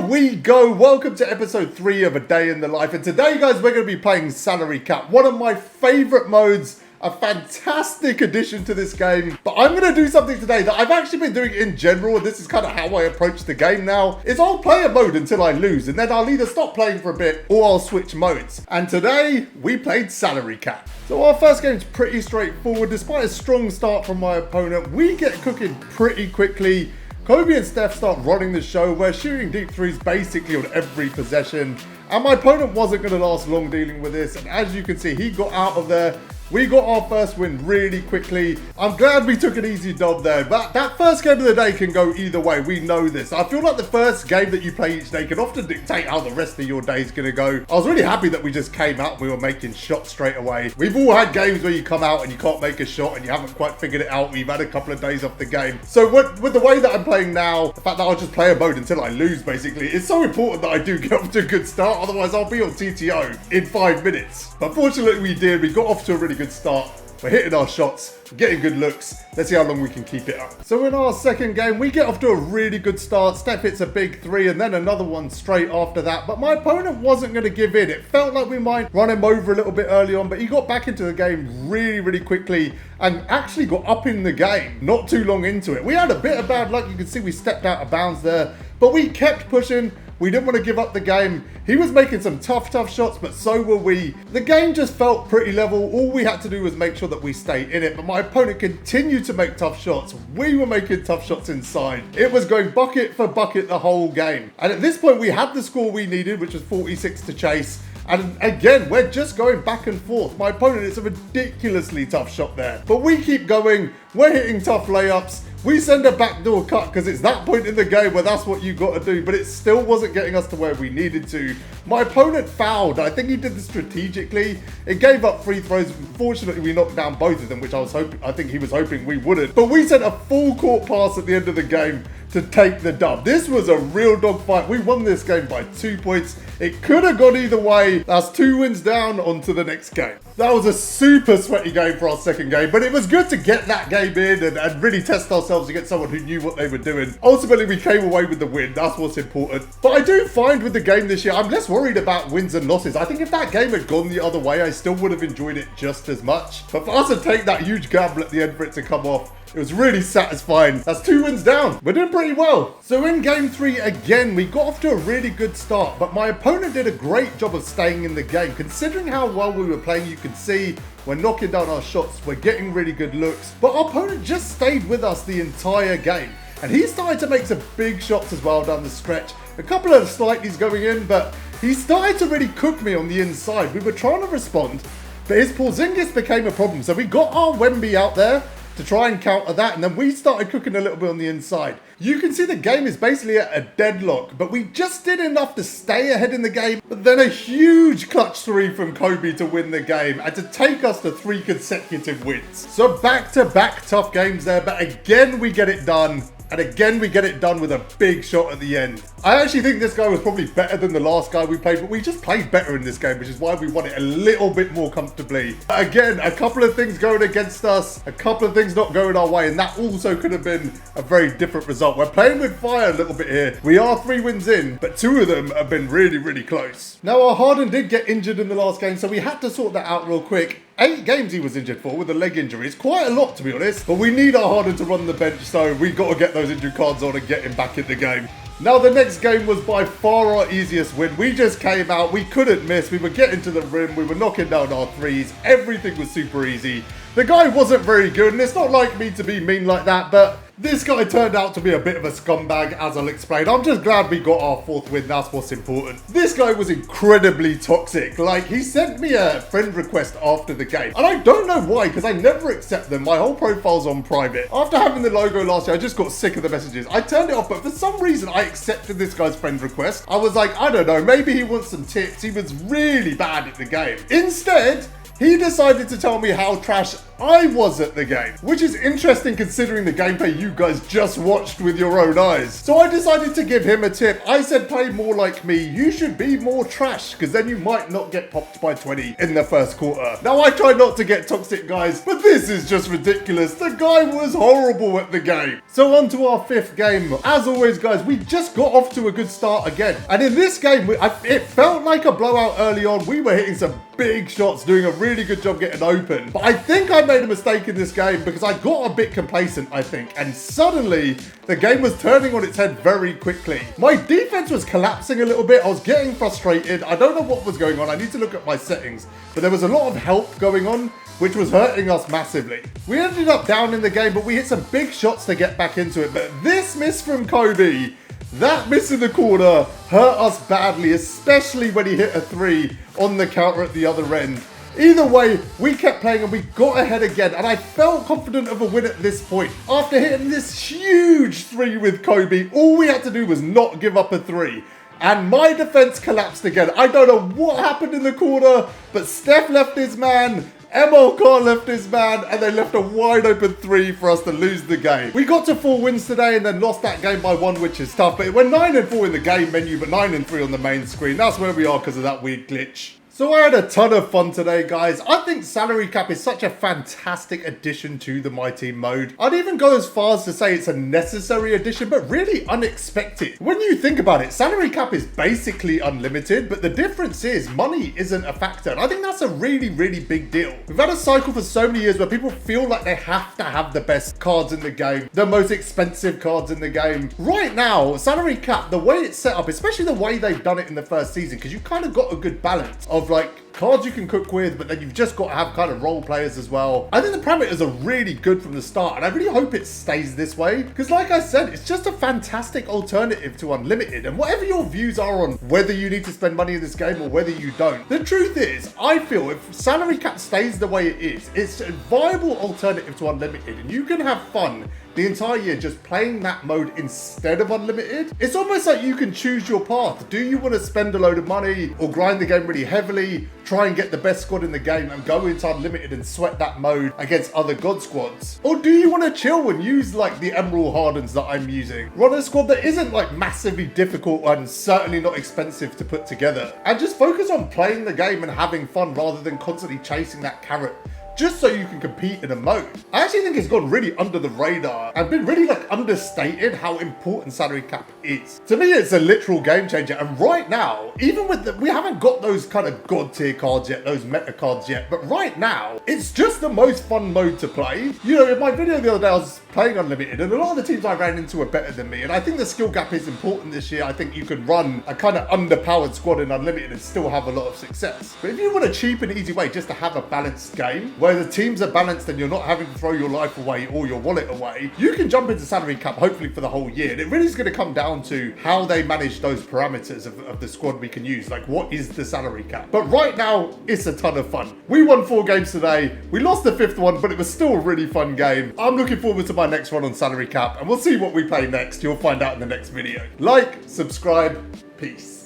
we go. Welcome to episode 3 of A Day in the Life. And today, guys, we're going to be playing Salary Cap, one of my favorite modes, a fantastic addition to this game. But I'm going to do something today that I've actually been doing in general, and this is kind of how I approach the game now, is I'll play a mode until I lose, and then I'll either stop playing for a bit or I'll switch modes. And today, we played Salary Cap. So our first game's pretty straightforward. Despite a strong start from my opponent, we get cooking pretty quickly. Kobe and Steph start running the show. We're shooting deep threes basically on every possession. And my opponent wasn't going to last long dealing with this. And as you can see, he got out of there. We got our first win really quickly. I'm glad we took an easy dub there, but that first game of the day can go either way. We know this. I feel like the first game that you play each day can often dictate how the rest of your day is going to go. I was really happy that we just came out and we were making shots straight away. We've all had games where you come out and you can't make a shot and you haven't quite figured it out. We've had a couple of days off the game. So with the way that I'm playing now, the fact that I'll just play a mode until I lose basically, it's so important that I do get off to a good start. Otherwise, I'll be on TTO in 5 minutes. But fortunately, we did. We got off to a really good start. We're hitting our shots, getting good looks. Let's see how long we can keep it up. So in our second game, we get off to a really good start. Steph hits a big three and then another one straight after that. But my opponent wasn't going to give in. It felt like we might run him over a little bit early on, but he got back into the game really quickly and actually got up in the game not too long into it. We had a bit of bad luck. You can see we stepped out of bounds there, but we kept pushing. We didn't want to give up the game. He was making some tough shots, but so were we. The game just felt pretty level. All we had to do was make sure that we stayed in it, but my opponent continued to make tough shots. We were making tough shots inside. It was going bucket for bucket the whole game. And at this point, we had the score we needed, which was 46 to chase. And again, we're just going back and forth. My opponent is a ridiculously tough shot there. But we keep going. We're hitting tough layups. We send a backdoor cut because it's that point in the game where that's what you got to do. But it still wasn't getting us to where we needed to. My opponent fouled. I think he did this strategically. It gave up free throws. Fortunately, we knocked down both of them, which I think he was hoping we wouldn't. But we sent a full court pass at the end of the game to take the dub. This was a real dogfight. We won this game by 2 points. It could have gone either way. That's 2 wins down. On to the next game. That was a super sweaty game for our second game, but it was good to get that game in and really test ourselves against someone who knew what they were doing. Ultimately, we came away with the win. That's what's important. But I do find with the game this year, I'm less worried about wins and losses. I think if that game had gone the other way, I still would have enjoyed it just as much. But for us to take that huge gamble at the end for it to come off, it was really satisfying. That's 2 wins down. We're doing pretty well. So in game 3, again, we got off to a really good start, but my opponent did a great job of staying in the game. Considering how well we were playing, you can see we're knocking down our shots. We're getting really good looks, but our opponent just stayed with us the entire game. And he started to make some big shots as well down the stretch. A couple of slighties going in, but he started to really cook me on the inside. We were trying to respond, but his Porzingis became a problem. So we got our Wemby out there to try and counter that, and then we started cooking a little bit on the inside. You can see the game is basically at a deadlock, but we just did enough to stay ahead in the game, but then a huge clutch three from Kobe to win the game and to take us to 3 consecutive wins. So back-to-back tough games there, but again we get it done. And again, we get it done with a big shot at the end. I actually think this guy was probably better than the last guy we played, but we just played better in this game, which is why we won it a little bit more comfortably. Again, a couple of things going against us, a couple of things not going our way, and that also could have been a very different result. We're playing with fire a little bit here. We are 3 wins in, but 2 of them have been really close. Now, our Harden did get injured in the last game, so we had to sort that out real quick. 8 games he was injured for with a leg injury. It's quite a lot, to be honest. But we need our Harden to run the bench, so we got to get those injured cards on and get him back in the game. Now, the next game was by far our easiest win. We just came out. We couldn't miss. We were getting to the rim. We were knocking down our threes. Everything was super easy. The guy wasn't very good, and it's not like me to be mean like that, but this guy turned out to be a bit of a scumbag, as I'll explain. I'm just glad we got our 4th win. That's what's important. This guy was incredibly toxic. Like, he sent me a friend request after the game. And I don't know why, because I never accept them. My whole profile's on private. After having the logo last year, I just got sick of the messages. I turned it off, but for some reason, I accepted this guy's friend request. I was like, I don't know, maybe he wants some tips. He was really bad at the game. Instead, he decided to tell me how trash I was at the game, which is interesting considering the gameplay you guys just watched with your own eyes. So I decided to give him a tip. I said play more like me. You should be more trash, because then you might not get popped by 20 in the first quarter. Now I try not to get toxic, guys, but this is just ridiculous. The guy was horrible at the game. So on to our 5th game. As always, guys, we just got off to a good start again. And in this game, it felt like a blowout early on. We were hitting some big shots, doing a really good job getting open. But I think I made a mistake in this game because I got a bit complacent, I think. And suddenly, the game was turning on its head very quickly. My defense was collapsing a little bit. I was getting frustrated. I don't know what was going on. I need to look at my settings. But there was a lot of help going on, which was hurting us massively. We ended up down in the game, but we hit some big shots to get back into it. But this miss from Kobe, that miss in the corner, hurt us badly, especially when he hit a 3 on the counter at the other end. Either way, we kept playing and we got ahead again, and I felt confident of a win at this point. After hitting this huge 3 with Kobe, all we had to do was not give up a 3. And my defense collapsed again. I don't know what happened in the corner, but Steph left his man, MLK left his man, and they left a wide open 3 for us to lose the game. We got to 4 wins today and then lost that game by 1, which is tough. But we're 9-4 in the game menu, but 9-3 on the main screen. That's where we are because of that weird glitch. So I had a ton of fun today, guys. I think salary cap is such a fantastic addition to the Myteam mode. I'd even go as far as to say it's a necessary addition, but really unexpected. When you think about it, salary cap is basically unlimited, but the difference is money isn't a factor. And I think that's a really, really big deal. We've had a cycle for so many years where people feel like they have to have the best cards in the game, the most expensive cards in the game. Right now, salary cap, the way it's set up, especially the way they've done it in the first season, because you kind of got a good balance of like cards you can cook with, but then you've just got to have kind of role players as well. I think the parameters are really good from the start, and I really hope it stays this way, because like I said, it's just a fantastic alternative to unlimited. And whatever your views are on whether you need to spend money in this game or whether you don't, the truth is, I feel if salary cap stays the way it is, it's a viable alternative to unlimited, and you can have fun the entire year just playing that mode instead of unlimited. It's almost like you can choose your path. Do you want to spend a load of money or grind the game really heavily, try and get the best squad in the game and go into unlimited and sweat that mode against other god squads? Or do you want to chill and use like the Emerald Hardens that I'm using? Run a squad that isn't like massively difficult and certainly not expensive to put together, and just focus on playing the game and having fun rather than constantly chasing that carrot just so you can compete in a mode. I actually think it's gone really under the radar and been really like understated how important salary cap is. To me, it's a literal game changer. And right now, even with we haven't got those kind of god tier cards yet, those meta cards yet, but right now, it's just the most fun mode to play. You know, in my video the other day, I was playing unlimited and a lot of the teams I ran into are better than me. And I think the skill gap is important this year. I think you can run a kind of underpowered squad in unlimited and still have a lot of success. But if you want a cheap and easy way just to have a balanced game, where the teams are balanced and you're not having to throw your life away or your wallet away, you can jump into salary cap hopefully for the whole year. And it really is going to come down to how they manage those parameters of the squad we can use. Like, what is the salary cap? But right now, it's a ton of fun. We won 4 games today. We lost the 5th one, but it was still a really fun game. I'm looking forward to my next run on salary cap, and we'll see what we play next. You'll find out in the next video. Like, subscribe, peace.